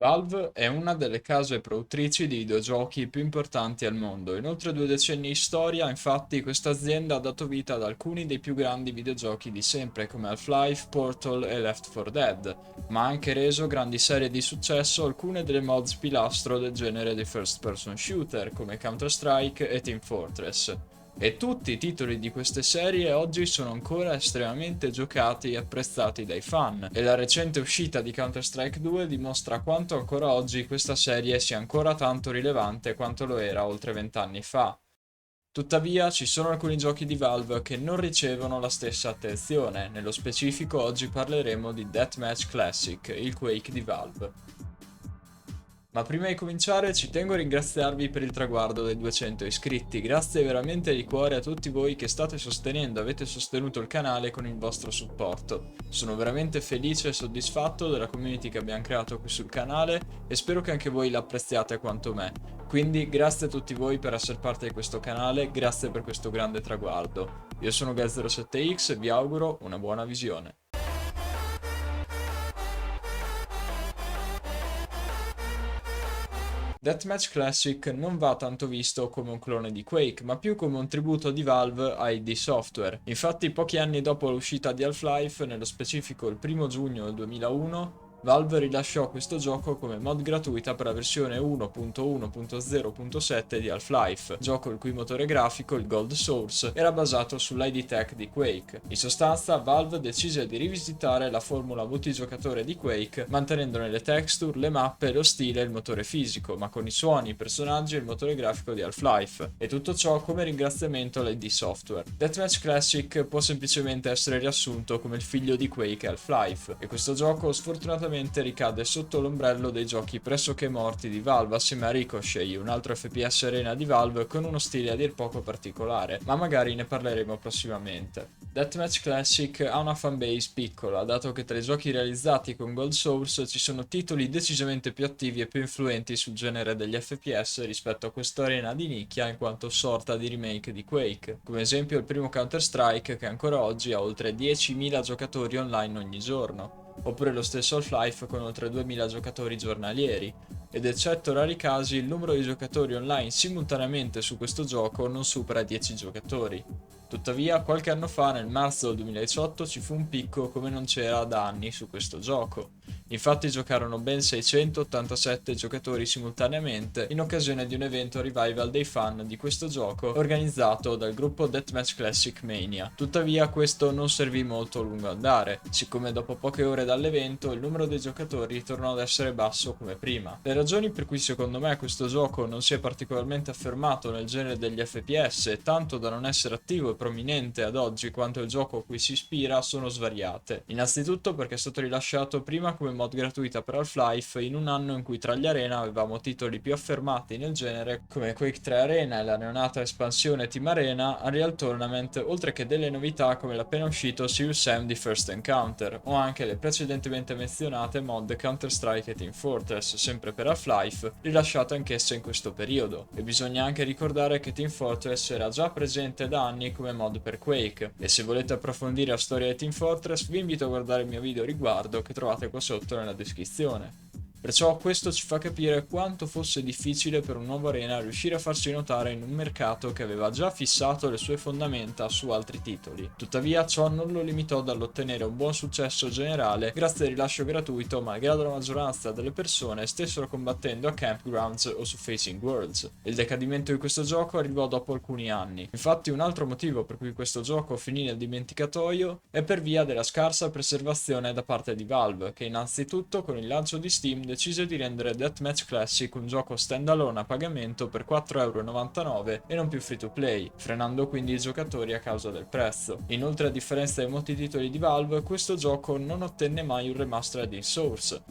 Valve è una delle case produttrici di videogiochi più importanti al mondo. In oltre 2 decenni di storia, infatti, questa azienda ha dato vita ad alcuni dei più grandi videogiochi di sempre, come Half-Life, Portal e Left 4 Dead, ma ha anche reso grandi serie di successo alcune delle mods pilastro del genere dei first-person shooter, come Counter-Strike e Team Fortress. E tutti i titoli di queste serie oggi sono ancora estremamente giocati e apprezzati dai fan, e la recente uscita di Counter-Strike 2 dimostra quanto ancora oggi questa serie sia ancora tanto rilevante quanto lo era oltre 20 anni fa. Tuttavia, ci sono alcuni giochi di Valve che non ricevono la stessa attenzione. Nello specifico, oggi parleremo di Deathmatch Classic, il Quake di Valve. Ma prima di cominciare ci tengo a ringraziarvi per il traguardo dei 200 iscritti, grazie veramente di cuore a tutti voi che state sostenendo, avete sostenuto il canale con il vostro supporto. Sono veramente felice e soddisfatto della community che abbiamo creato qui sul canale e spero che anche voi l'apprezziate quanto me. Quindi grazie a tutti voi per essere parte di questo canale, grazie per questo grande traguardo. Io sono Gaz07X e vi auguro una buona visione. Deathmatch Classic non va tanto visto come un clone di Quake, ma più come un tributo di Valve a id Software. Infatti, pochi anni dopo l'uscita di Half-Life, nello specifico il 1° giugno del 2001, Valve rilasciò questo gioco come mod gratuita per la versione 1.1.0.7 di Half-Life, gioco il cui motore grafico, il Gold Source, era basato sull'ID Tech di Quake. In sostanza, Valve decise di rivisitare la formula multigiocatore di Quake, mantenendone le texture, le mappe, lo stile e il motore fisico, ma con i suoni, i personaggi e il motore grafico di Half-Life. E tutto ciò come ringraziamento all'id Software. Deathmatch Classic può semplicemente essere riassunto come il figlio di Quake e Half-Life, e questo gioco sfortunatamente ricade sotto l'ombrello dei giochi pressoché morti di Valve assieme a Ricochet, un altro FPS arena di Valve con uno stile a dir poco particolare, ma magari ne parleremo prossimamente. Deathmatch Classic ha una fanbase piccola, dato che tra i giochi realizzati con Gold Source ci sono titoli decisamente più attivi e più influenti sul genere degli FPS rispetto a questa arena di nicchia in quanto sorta di remake di Quake, come esempio il primo Counter-Strike che ancora oggi ha oltre 10.000 giocatori online ogni giorno, oppure lo stesso Half-Life con oltre 2000 giocatori giornalieri, ed eccetto rari casi il numero di giocatori online simultaneamente su questo gioco non supera 10 giocatori. Tuttavia, qualche anno fa, nel marzo del 2018, ci fu un picco come non c'era da anni su questo gioco. Infatti giocarono ben 687 giocatori simultaneamente in occasione di un evento revival dei fan di questo gioco organizzato dal gruppo Deathmatch Classic Mania. Tuttavia questo non servì molto a lungo andare, siccome dopo poche ore dall'evento il numero dei giocatori tornò ad essere basso come prima. Le ragioni per cui secondo me questo gioco non si è particolarmente affermato nel genere degli FPS, tanto da non essere attivo e prominente ad oggi quanto il gioco a cui si ispira, sono svariate. Innanzitutto perché è stato rilasciato prima come mod gratuita per Half-Life in un anno in cui tra gli arena avevamo titoli più affermati nel genere come Quake 3 Arena e la neonata espansione Team Arena, Unreal Tournament, oltre che delle novità come l'appena uscito Serious Sam di First Encounter, o anche le precedentemente menzionate mod Counter-Strike e Team Fortress, sempre per Half-Life, rilasciate anch'esse in questo periodo. E bisogna anche ricordare che Team Fortress era già presente da anni come mod per Quake, e se volete approfondire la storia di Team Fortress vi invito a guardare il mio video a riguardo che trovate qua sotto nella descrizione. Perciò questo ci fa capire quanto fosse difficile per un nuovo arena riuscire a farsi notare in un mercato che aveva già fissato le sue fondamenta su altri titoli. Tuttavia ciò non lo limitò dall'ottenere un buon successo generale grazie al rilascio gratuito, malgrado la maggioranza delle persone stessero combattendo a Campgrounds o su Facing Worlds. Il decadimento di questo gioco arrivò dopo alcuni anni. Infatti un altro motivo per cui questo gioco finì nel dimenticatoio è per via della scarsa preservazione da parte di Valve, che innanzitutto con il lancio di Steam decise di rendere Deathmatch Classic un gioco standalone a pagamento per 4,99€ e non più free to play, frenando quindi i giocatori a causa del prezzo. Inoltre, a differenza di molti titoli di Valve, questo gioco non ottenne mai un remastered in source.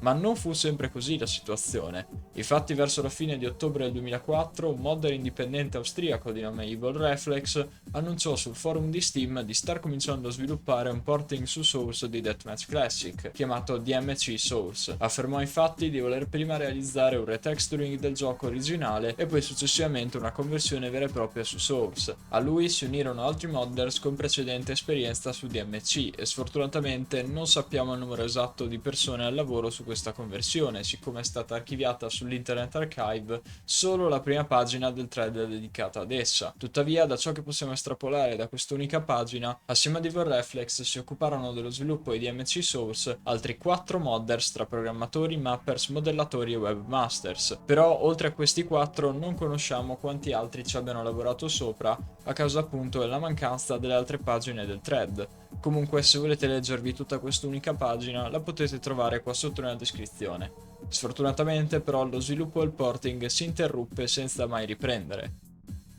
Ma non fu sempre così la situazione. Infatti verso la fine di ottobre del 2004 un modder indipendente austriaco di nome Evil Reflex annunciò sul forum di Steam di star cominciando a sviluppare un porting su Source di Deathmatch Classic, chiamato DMC Source. Affermò infatti di voler prima realizzare un retexturing del gioco originale e poi successivamente una conversione vera e propria su Source. A lui si unirono altri modders con precedente esperienza su DMC e sfortunatamente non sappiamo il numero esatto di persone al lavoro su questa conversione, siccome è stata archiviata sull'Internet Archive solo la prima pagina del thread dedicata ad essa. Tuttavia, da ciò che possiamo estrapolare da quest'unica pagina, assieme a Devil Reflex si occuparono dello sviluppo di DMC Source altri 4 modders tra programmatori, mappers, modellatori e webmasters. Però, oltre a questi 4, non conosciamo quanti altri ci abbiano lavorato sopra, a causa appunto della mancanza delle altre pagine del thread. Comunque, se volete leggervi tutta quest'unica pagina, la potete trovare qua sotto nella descrizione. Sfortunatamente però lo sviluppo del porting si interruppe senza mai riprendere.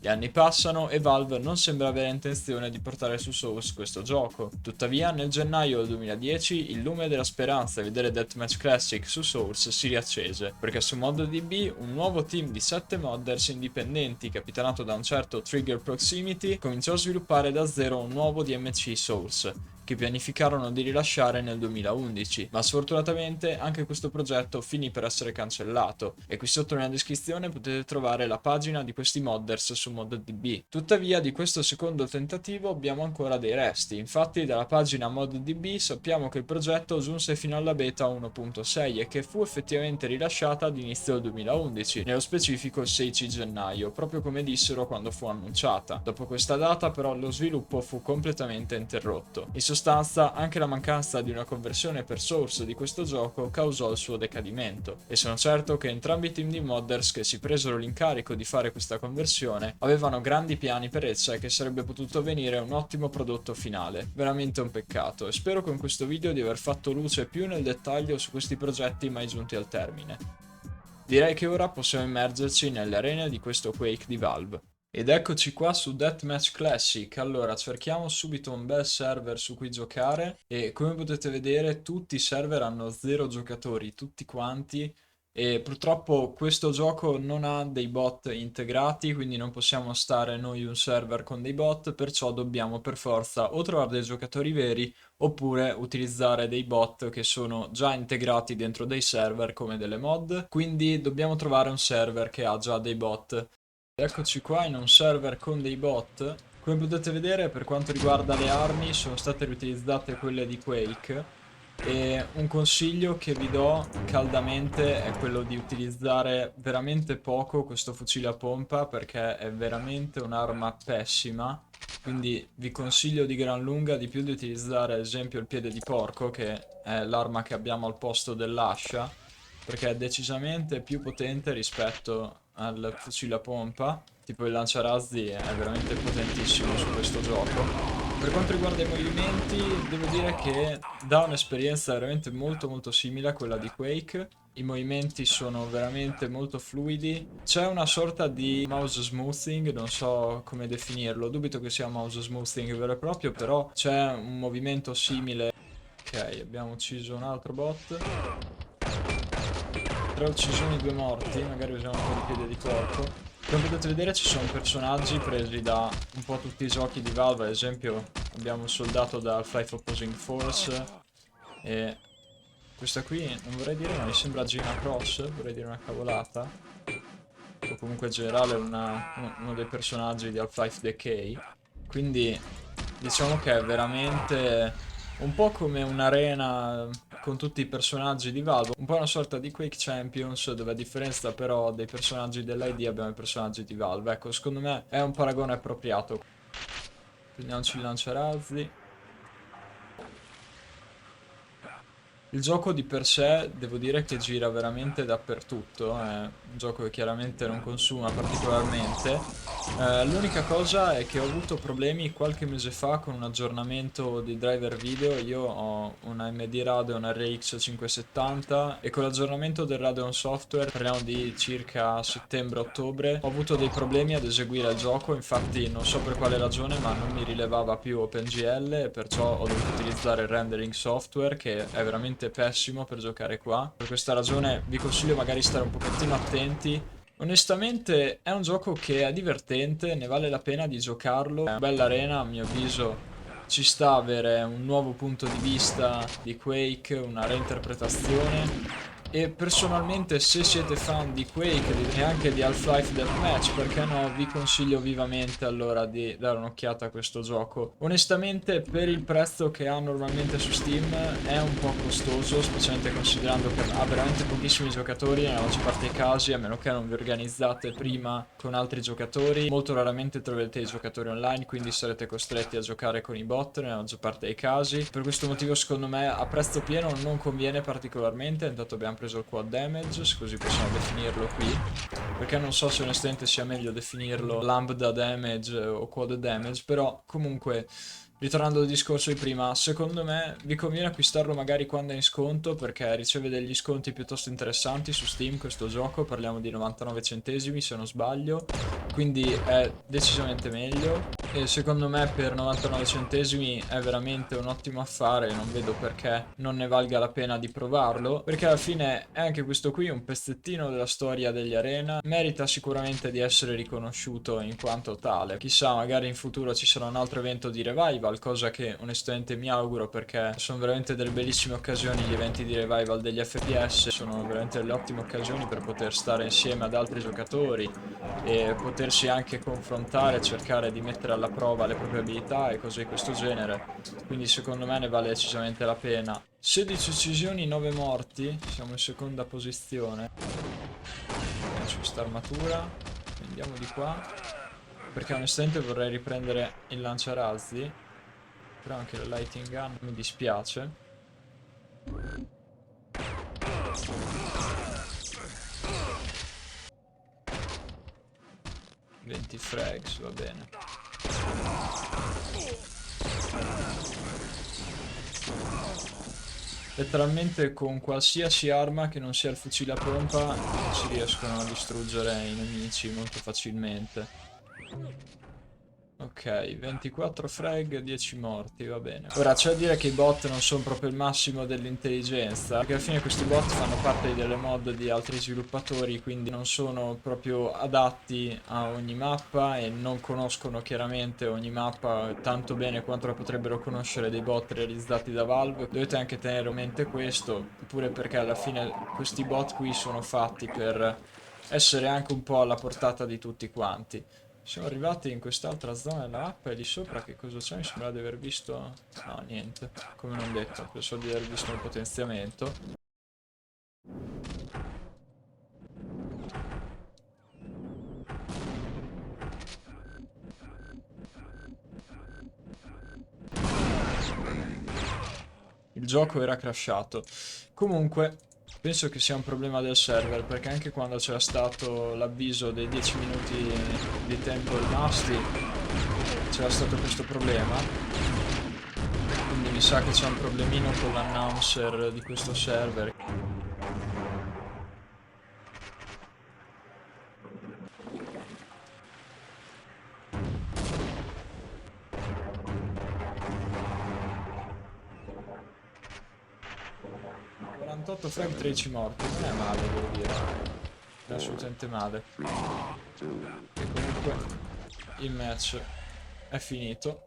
Gli anni passano e Valve non sembra avere intenzione di portare su Source questo gioco. Tuttavia, nel gennaio del 2010 il lume della speranza di vedere Deathmatch Classic su Source si riaccese, perché su ModDB un nuovo team di 7 modders indipendenti, capitanato da un certo Trigger Proximity, cominciò a sviluppare da zero un nuovo DMC Source, che pianificarono di rilasciare nel 2011, ma sfortunatamente anche questo progetto finì per essere cancellato, e qui sotto nella descrizione potete trovare la pagina di questi modders su ModDB. Tuttavia di questo secondo tentativo abbiamo ancora dei resti, infatti dalla pagina ModDB sappiamo che il progetto giunse fino alla beta 1.6 e che fu effettivamente rilasciata ad inizio del 2011, nello specifico il 16 gennaio, proprio come dissero quando fu annunciata. Dopo questa data però lo sviluppo fu completamente interrotto. In sostanza, anche la mancanza di una conversione per source di questo gioco causò il suo decadimento, e sono certo che entrambi i team di modders che si presero l'incarico di fare questa conversione avevano grandi piani per essa e che sarebbe potuto venire un ottimo prodotto finale. Veramente un peccato, e spero con questo video di aver fatto luce più nel dettaglio su questi progetti mai giunti al termine. Direi che ora possiamo immergerci nelle arene di questo Quake di Valve. Ed eccoci qua su Deathmatch Classic. Allora, cerchiamo subito un bel server su cui giocare, e come potete vedere tutti i server hanno 0 giocatori, tutti quanti, e purtroppo questo gioco non ha dei bot integrati, quindi non possiamo stare noi un server con dei bot, perciò dobbiamo per forza o trovare dei giocatori veri oppure utilizzare dei bot che sono già integrati dentro dei server come delle mod, quindi dobbiamo trovare un server che ha già dei bot. Eccoci qua in un server con dei bot. Come potete vedere, per quanto riguarda le armi sono state riutilizzate quelle di Quake, e un consiglio che vi do caldamente è quello di utilizzare veramente poco questo fucile a pompa, perché è veramente un'arma pessima. Quindi vi consiglio di gran lunga di più di utilizzare ad esempio il piede di porco, che è l'arma che abbiamo al posto dell'ascia, perché è decisamente più potente rispetto al fucile a pompa. Tipo il lanciarazzi è veramente potentissimo su questo gioco. Per quanto riguarda i movimenti, devo dire che dà un'esperienza veramente molto simile a quella di Quake. I movimenti sono veramente molto fluidi. C'è una sorta di mouse smoothing, non so come definirlo, dubito che sia mouse smoothing vero e proprio, però c'è un movimento simile. Ok, abbiamo ucciso un altro bot. 3 uccisioni, 2 morti, magari usiamo un po' di piede di porco. Come potete vedere ci sono personaggi presi da un po' tutti i giochi di Valve, ad esempio abbiamo un soldato da Half-Life Opposing Force, e questa qui non vorrei dire, ma mi sembra Gina Cross, vorrei dire una cavolata, o comunque in generale uno dei personaggi di Half-Life Decay, quindi diciamo che è veramente un po' come un'arena con tutti i personaggi di Valve, un po' una sorta di Quake Champions, dove a differenza però dei personaggi dell'ID abbiamo i personaggi di Valve. Ecco, secondo me è un paragone appropriato. Prendiamoci il lanciarazzi. Il gioco di per sé devo dire che gira veramente dappertutto, è un gioco che chiaramente non consuma particolarmente. L'unica cosa è che ho avuto problemi qualche mese fa con un aggiornamento di driver video. Io ho una AMD Radeon RX 570 e con l'aggiornamento del Radeon Software, parliamo di circa settembre-ottobre, ho avuto dei problemi ad eseguire il gioco. Infatti non so per quale ragione ma non mi rilevava più OpenGL, e perciò ho dovuto utilizzare il rendering software, che è veramente pessimo per giocare qua. Per questa ragione vi consiglio magari stare un pochettino attenti. Onestamente è un gioco che è divertente, ne vale la pena di giocarlo, è una bella arena a mio avviso. Ci sta avere un nuovo punto di vista di Quake, una reinterpretazione, E personalmente, se siete fan di Quake e anche di Half-Life Deathmatch, perché no, vi consiglio vivamente allora di dare un'occhiata a questo gioco. Onestamente, per il prezzo che ha normalmente su Steam è un po' costoso, specialmente considerando che ha veramente pochissimi giocatori nella maggior parte dei casi, a meno che non vi organizzate prima con altri giocatori. Molto raramente troverete i giocatori online, quindi sarete costretti a giocare con i bot nella maggior parte dei casi. Per questo motivo, secondo me, a prezzo pieno non conviene particolarmente. Intanto abbiamo preso il quad damage, così possiamo definirlo qui, perché non so se onestamente sia meglio definirlo lambda damage o quad damage, però comunque, ritornando al discorso di prima, secondo me vi conviene acquistarlo magari quando è in sconto, perché riceve degli sconti piuttosto interessanti su Steam questo gioco, parliamo di 99 centesimi se non sbaglio, quindi è decisamente meglio. E secondo me per 99 centesimi è veramente un ottimo affare, non vedo perché non ne valga la pena di provarlo, perché alla fine è anche questo qui un pezzettino della storia degli Arena, merita sicuramente di essere riconosciuto in quanto tale. Chissà, magari in futuro ci sarà un altro evento di revival, cosa che onestamente mi auguro, perché sono veramente delle bellissime occasioni gli eventi di revival degli FPS, sono veramente delle ottime occasioni per poter stare insieme ad altri giocatori e potersi anche confrontare, cercare di mettere alla prova le proprie abilità e cose di questo genere, quindi secondo me ne vale decisamente la pena. 16 uccisioni, 9 morti, siamo in seconda posizione. Faccio questa armatura, andiamo di qua, perché onestamente vorrei riprendere il lanciarazzi, però anche la lighting gun mi dispiace. 20 frags, va bene. Letteralmente con qualsiasi arma che non sia il fucile a pompa si riescono a distruggere i nemici molto facilmente. Ok, 24 frag, 10 morti, va bene. Ora c'è da dire che i bot non sono proprio il massimo dell'intelligenza, perché alla fine questi bot fanno parte delle mod di altri sviluppatori, quindi non sono proprio adatti a ogni mappa e non conoscono chiaramente ogni mappa tanto bene quanto la potrebbero conoscere dei bot realizzati da Valve. Dovete anche tenere a mente questo, pure perché alla fine questi bot qui sono fatti per essere anche un po' alla portata di tutti quanti. Siamo arrivati in quest'altra zona della mappa e lì sopra che cosa c'è? Mi sembra di aver visto... No, niente. Come non detto, penso di aver visto un potenziamento. Il gioco era crashato. Comunque, penso che sia un problema del server, perché anche quando c'era stato l'avviso dei 10 minuti di tempo rimasti, c'era stato questo problema. Quindi mi sa che c'è un problemino con l'announcer di questo server. 48 frag, 13 morti, non è male, devo dire. Non è assolutamente male. E comunque il match è finito.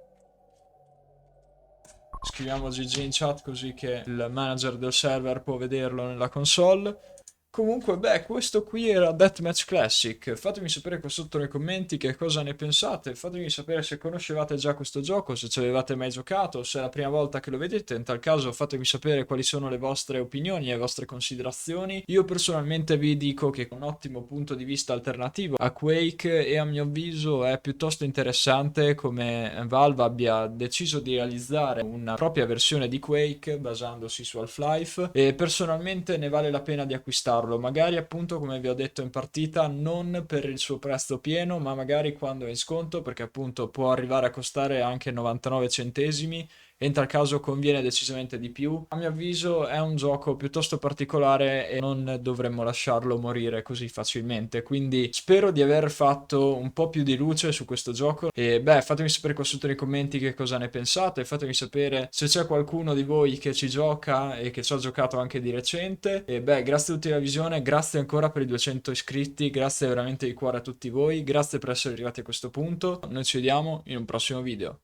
Scriviamo GG in chat così che il manager del server può vederlo nella console. Comunque, beh, questo qui era Deathmatch Classic. Fatemi sapere qua sotto nei commenti che cosa ne pensate. Fatemi sapere se conoscevate già questo gioco, se ci avevate mai giocato, se è la prima volta che lo vedete. In tal caso fatemi sapere quali sono le vostre opinioni e le vostre considerazioni. Io personalmente vi dico che è un ottimo punto di vista alternativo a Quake e a mio avviso è piuttosto interessante come Valve abbia deciso di realizzare una propria versione di Quake basandosi su Half-Life e personalmente ne vale la pena di acquistarlo. Magari appunto come vi ho detto in partita non per il suo prezzo pieno ma magari quando è in sconto perché appunto può arrivare a costare anche 99 centesimi e in tal caso conviene decisamente di più. A mio avviso è un gioco piuttosto particolare e non dovremmo lasciarlo morire così facilmente, quindi spero di aver fatto un po' più di luce su questo gioco e beh fatemi sapere qua sotto nei commenti che cosa ne pensate, fatemi sapere se c'è qualcuno di voi che ci gioca e che ci ha giocato anche di recente e beh grazie a tutti per la visione, grazie ancora per i 200 iscritti, grazie veramente di cuore a tutti voi, grazie per essere arrivati a questo punto, noi ci vediamo in un prossimo video.